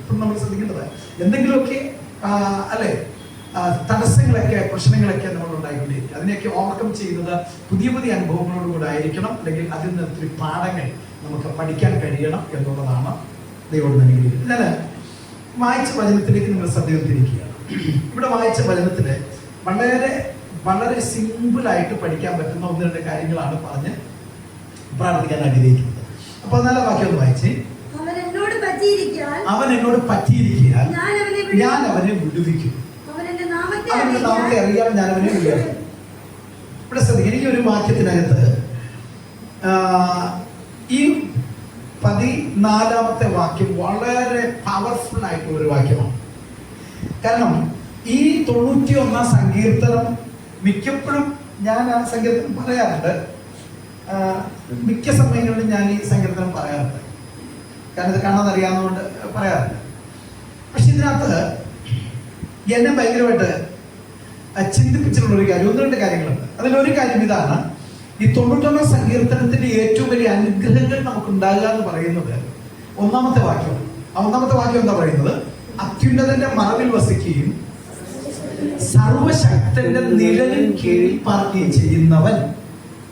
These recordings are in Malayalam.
ഇപ്പം നമ്മൾ ശ്രദ്ധിക്കേണ്ടത് എന്തെങ്കിലുമൊക്കെ അല്ലെ തടസ്സങ്ങളൊക്കെ പ്രശ്നങ്ങളൊക്കെ നമ്മൾ ഉണ്ടായിക്കൊണ്ടിരിക്കും. അതിനെയൊക്കെ ഓവർകം ചെയ്യുന്നത് പുതിയ പുതിയ അനുഭവങ്ങളോടുകൂടെ ആയിരിക്കണം, അല്ലെങ്കിൽ അതിൽ നിന്ന് ഒത്തിരി പാഠങ്ങൾ നമുക്ക് പഠിക്കാൻ കഴിയണം എന്നുള്ളതാണ് ദൈവം നൽകിയിരിക്കുന്നത്. ഞാൻ വായിച്ച വചനത്തിലേക്ക് നിങ്ങൾ ശ്രദ്ധയിൽത്തിരിക്കുകയാണ്. ഇവിടെ വായിച്ച വചനത്തില് വളരെ വളരെ സിമ്പിളായിട്ട് പഠിക്കാൻ പറ്റുന്ന ഒന്ന് രണ്ട് കാര്യങ്ങളാണ് പറഞ്ഞ് പ്രാർത്ഥിക്കാൻ ആഗ്രഹിക്കുന്നത്. അപ്പൊ 4-ാം വാക്യം ഒന്ന് വായിച്ചേ. അവൻ എന്നോട് പറ്റിയിരിക്കാൻ ഞാൻ അവനെ വിടുവിക്കും. അവന്റെ നാമത്തെ അറിയാൻ ഞാൻ അവനെ വിടുവിക്കും. ഇവിടെ ശ്രദ്ധിക്കുക, എനിക്ക് ഒരു വാക്യത്തിനകത്ത് ഈ 14-ാമത്തെ വാക്യം വളരെ പവർഫുൾ ആയിട്ടുള്ള ഒരു വാക്യമാണ്. കാരണം ഈ 91-ാം സങ്കീർത്തനം മിക്കപ്പോഴും ഞാൻ ആ സങ്കീർത്തനം പറയാറുണ്ട്. മിക്ക സമയങ്ങളിലും ഞാൻ ഈ സങ്കീർത്തനം പറയാറുണ്ട്, കാരണം ഇത് കാണാതറിയാവുന്നതുകൊണ്ട് പറയാറുണ്ട്. പക്ഷെ ഇതിനകത്ത് എന്നെ ഭയങ്കരമായിട്ട് ചിന്തിപ്പിച്ചിട്ടുള്ള ഒരു കാര്യം, 1-2 കാര്യങ്ങളുണ്ട്. അതിലൊരു കാര്യം ഇതാണ്, ഈ 91-ാം സങ്കീർത്തനത്തിന്റെ ഏറ്റവും വലിയ അനുഗ്രഹങ്ങൾ നമുക്ക് ഉണ്ടാകുക എന്ന് പറയുന്നത് 1-ാമത്തെ വാക്യമാണ്. ആ 1-ാമത്തെ വാക്യം എന്താ പറയുന്നത്? അത്യുന്നതന്റെ മറവിൽ വസിക്കുകയും സർവശക്തന്റെ നിഴലിൻ കീഴിൽ പാർക്കുകയും ചെയ്യുന്നവൻ.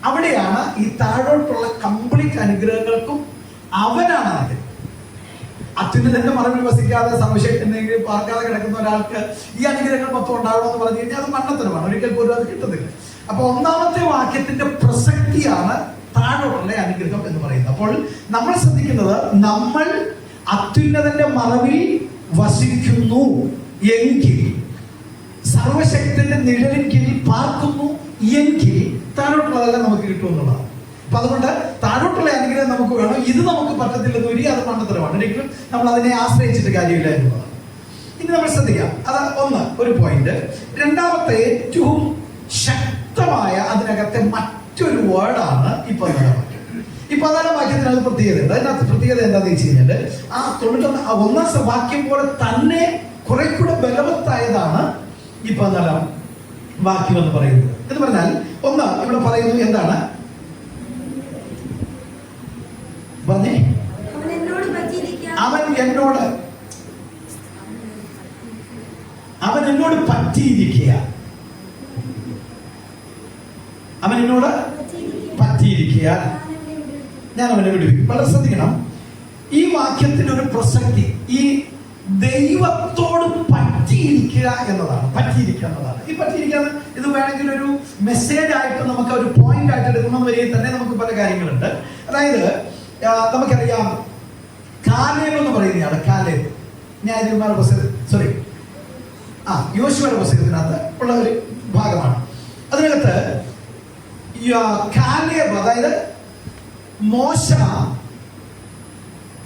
അവിടെയാണ് ഈ താഴോട്ടുള്ള കംപ്ലീറ്റ് അനുഗ്രഹങ്ങൾക്കും അവനാണ് അത്. അത്യുന്നതന്റെ മറവിൽ വസിക്കാതെ സർവശക്തന്റെ പാർക്കാതെ കിടക്കുന്ന ഒരാൾക്ക് ഈ അനുഗ്രഹങ്ങൾ മൊത്തം ഉണ്ടാവണമെന്ന് പറഞ്ഞു കഴിഞ്ഞാൽ അത് മണ്ടത്തരമാണ്, ഒരിക്കൽ പോലും അത് കിട്ടുന്നില്ല. അപ്പൊ 1-ാമത്തെ വാക്യത്തിന്റെ പ്രസക്തിയാണ് താഴോട്ടുള്ള അനുഗ്രഹം എന്ന് പറയുന്നത്. അപ്പോൾ നമ്മൾ ശ്രദ്ധിക്കുന്നത്, നമ്മൾ അത്യുന്നതന്റെ മറവിൽ വസിക്കുന്നു എങ്കിൽ, സർവശക്തന്റെ നിഴലിൻ കീഴിൽ പാർക്കുന്നു എങ്കിൽ താഴോട്ടുള്ളതെല്ലാം നമുക്ക് കിട്ടുമെന്നുള്ളതാണ്. അപ്പൊ അതുകൊണ്ട് താഴോട്ടുള്ള അനുഗ്രഹം നമുക്ക് വേണം. ഇത് നമുക്ക് പറ്റത്തില്ലെന്ന് ഒരിക്കലും അത് മണ്ടത്തരമാണ്, ഒരിക്കലും നമ്മൾ അതിനെ ആശ്രയിച്ചിട്ട് കാര്യമില്ല എന്നുള്ളതാണ്. ഇനി നമ്മൾ ശ്രദ്ധിക്കാം, അത് ഒരു പോയിന്റ്. 2-ാമത്തെ ഏറ്റവും ശക്തമായ അതിനകത്തെ മറ്റൊരു വേർഡാണ് ഈ 14-ാം വാക്യം. ഈ 14-ാം വാക്യത്തിന് അത് പ്രത്യേകത ഉണ്ട്. അതിനകത്ത് പ്രത്യേകത എന്താണെന്ന് വെച്ച് കഴിഞ്ഞാൽ, ആ 1-ാം വാക്യം പോലെ തന്നെ കുറെ കൂടെ ബലവത്തായതാണ് ഈ 14-ാം വാക്യം എന്ന് പറയുന്നത്. എന്ന് പറഞ്ഞാൽ ഇവിടെ പറയുന്നു, എന്താണ് പറഞ്ഞേ? അവൻ എന്നോട് പറ്റിയിരിക്കുക. അവൻ എന്നോട് പറ്റിയിരിക്കുക, ഞാൻ അവനെ വിടുവിക്കും. വളരെ ശ്രദ്ധിക്കണം, ഈ വാക്യത്തിന്റെ ഒരു പ്രസക്തി ഈ ദൈവത്തോട് പറ്റിയിരിക്കുക എന്നതാണ്. ഈ പറ്റിയിരിക്കുക ഇത് വേണമെങ്കിൽ ഒരു മെസ്സേജ് ആയിട്ട് നമുക്ക് ഒരു പോയിന്റ് ആയിട്ട് എടുക്കുന്ന വരികയിൽ തന്നെ നമുക്ക് പല കാര്യങ്ങളുണ്ട്. അതായത് നമുക്കറിയാം, കാലേബ് എന്ന് പറയുന്നതാണ്. കാലേബ് ന്യായാധിപന്മാരുടെ പുസ്തകം, യോശുവയുടെ പുസ്തകത്തിനകത്ത് ഉള്ള ഒരു ഭാഗമാണ്. അതിനകത്ത് കാലേബ്, അതായത് മോശ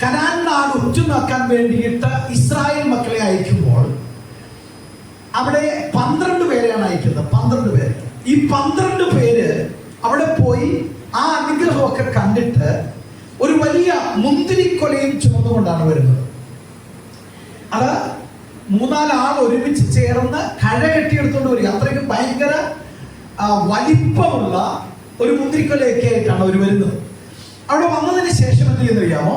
കനാൻ നാട് ഉറ്റുനോക്കാൻ വേണ്ടിയിട്ട് ഇസ്രായേൽ മക്കളെ അയക്കുമ്പോൾ അവിടെ 12 പേരെയാണ് അയക്കുന്നത്. 12 പേര്. ഈ 12 പേര് അവിടെ പോയി ആ അനുഗ്രഹമൊക്കെ കണ്ടിട്ട് ഒരു വലിയ മുന്തിരിക്കൊലയും ചുമന്നുകൊണ്ടാണ് വരുന്നത്. അത് 3-4 ആൾ ഒരുമിച്ച് ചേർന്ന് കഴ കെട്ടിയെടുത്തോണ്ട് വരിക. അത്രയ്ക്ക് ഭയങ്കര വലിപ്പമുള്ള ഒരു മുന്തിരിക്കൊലയൊക്കെ ആയിട്ടാണ് അവർ വരുന്നത്. അവിടെ വന്നതിന് ശേഷം എന്ത് ചെയ്യുന്നറിയാമോ?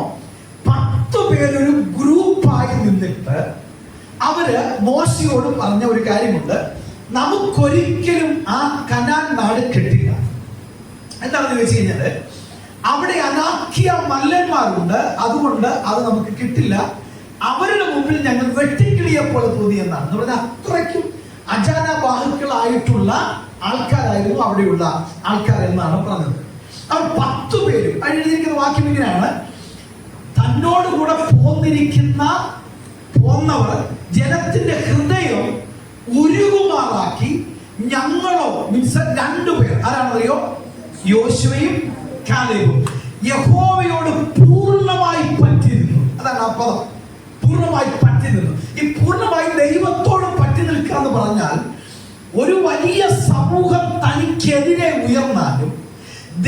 10 പേരൊരു ഗ്രൂപ്പായി നിന്നിട്ട് അവര് മോശയോട് പറഞ്ഞ ഒരു കാര്യമുണ്ട്, നമുക്കൊരിക്കലും ആ കനാൻ നാട് കിട്ടില്ല. എന്താണെന്ന് വെച്ച് കഴിഞ്ഞാല് അവിടെ അനാഖ്യ മല്ലന്മാരുണ്ട്, അതുകൊണ്ട് അത് നമുക്ക് കിട്ടില്ല. അവരുടെ മുമ്പിൽ ഞങ്ങൾ വെട്ടിക്കിളിയെ പോലെ തോന്നി എന്നാണ്. എന്ന് പറഞ്ഞാൽ അത്രയ്ക്കും അജാനബാഹുക്കളായിട്ടുള്ള ആൾക്കാരായിരുന്നു അവിടെയുള്ള ആൾക്കാർ എന്നാണ് പറഞ്ഞത്. അവർ 10 പേരും എഴുതിയിരിക്കുന്ന വാക്യം ഇങ്ങനെയാണ്, തന്നോടുകൂടെ പോന്നവർ ജനത്തിന്റെ ഹൃദയം ഉരുകുമാറാക്കി ഞങ്ങളോ മീൻസ് 2 പേർ, ആരാണെന്നറിയോ? യോശുവയും കാലേബും യഹോവയോട് പൂർണ്ണമായി പറ്റിയിരുന്നു. അതാണ് ആ പദം, പൂർണ്ണമായി പറ്റിനിന്നു. ഈ പൂർണ്ണമായി ദൈവത്തോട് പറ്റി നിൽക്കുക എന്ന് പറഞ്ഞാൽ, ഒരു വലിയ സമൂഹം തനിക്കെതിരെ ഉയർന്നാലും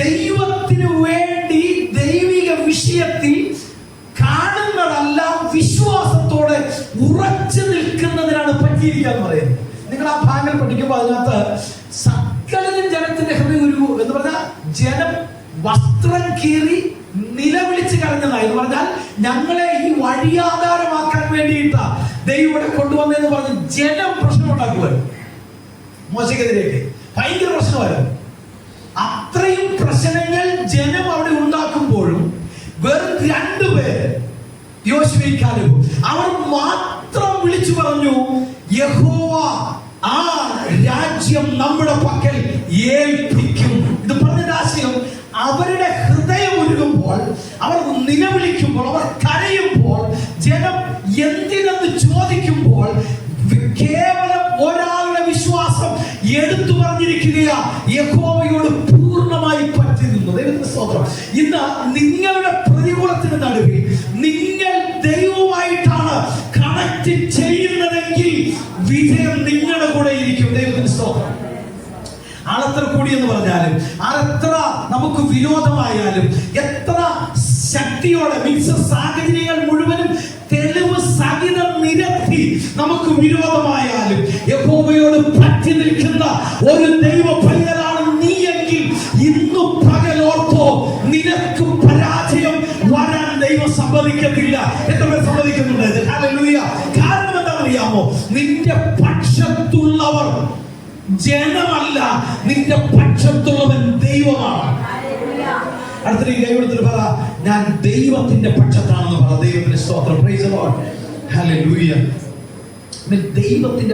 ദൈവത്തിനു വേണ്ടി ദൈവിക വിഷയത്തിൽ കാണുന്നതെല്ലാം വിശ്വാസത്തോടെ ഉറച്ചു നിൽക്കുന്നതിനാണ് പറ്റിയിരിക്കുക എന്ന് പറയുന്നത്. നിങ്ങൾ ആ ഭാഗങ്ങൾ പഠിക്കുമ്പോൾ അതിനകത്ത് സകലരും ജനത്തിന്റെ ഹൃദയം ഉരുകു എന്ന് പറഞ്ഞാൽ ജനം വസ്ത്രം കീറി നിലവിളിച്ച് കരഞ്ഞതായി എന്ന് പറഞ്ഞാൽ, ഞങ്ങളെ ഈ വഴിയാധാരമാക്കാൻ വേണ്ടിയിട്ടാ ദൈവം ഇവിടെ കൊണ്ടുവന്നതെന്ന് പറഞ്ഞ് ജനം പ്രശ്നം ഉണ്ടാക്കുവാൻ മോശക്കെതിരെയൊക്കെ ഭയങ്കര പ്രശ്നമായിരുന്നു. അത്രയും പ്രശ്നങ്ങൾ ജനം അവിടെ ഉണ്ടാക്കുമ്പോഴും വെറും 2 പേര് യോശുവയും കാലേബും അവർ മാത്രം വിളിച്ചു പറഞ്ഞു, യഹോവ ആ രാജ്യം നമ്മുടെ പക്കൽ ഏൽപ്പിക്കും. ഇത് പറഞ്ഞ ആശയം അവരുടെ ഹൃദയം ഉരുകുമ്പോൾ, അവർ നിലവിളിക്കുമ്പോൾ, അവർ കരയുമ്പോൾ, ജനം എന്തിനെന്ന് ചോദിക്കുമ്പോൾ കേവലം ഒരാളുടെ വിശ്വാസം എടുത്തു പറഞ്ഞിരിക്കുകയാ, യഹോവയോട് പൂർണ്ണമായി പറ്റി നിന്നു. ദൈവത്തിന്റെ സ്തോത്രം. ഇന്ന് നിങ്ങളുടെ പ്രതികൂലത്തിന് നടുവിൽ നിങ്ങൾ ദൈവവുമായിട്ടാണ് കണക്ട് ചെയ്യുന്നതെങ്കിൽ വിജയം നിങ്ങളുടെ കൂടെ ഇരിക്കും. ദൈവത്തിന്റെ സ്തോത്രം. ആളെത്ര കൂടി എന്ന് പറഞ്ഞാലും, ആളെത്ര നമുക്ക് വിരോധമായാലും, എത്ര ശക്തിയോടെ മിക്സ സാഹചര്യങ്ങൾ മുഴുവനും തെളിവ് സഹിതം നിരത്തി നമുക്ക് വിരോധമായാലും, യഹോവയോട് പറ്റി നിൽക്കുന്ന ഒരു ദൈവ പൈതലാണ് നീ എങ്കിൽ ഇന്നു പകലോർത്തോ, നിനക്ക് പരാജയം വരാൻ ദൈവം സമ്മതിക്കത്തില്ല. എത്ര പേർ സമ്മതിക്കുന്നുണ്ട്? ഹല്ലേലൂയ. കാരണം എന്താണെന്നറിയാമോ? നിന്റെ പക്ഷത്തുള്ളവർ ജനമല്ല, നിന്റെ പക്ഷത്തുള്ളവൻ ദൈവമാണ്. അടുത്ത കൈകൊടുത്തിട്ട് പറ, ഞാൻ ദൈവത്തിന്റെ പക്ഷത്താണെന്ന് പറ. ദൈവത്തിന്റെ സ്തോത്രം. Praise the Lord. ഹല്ലേലൂയ. ദൈവത്തിന്റെ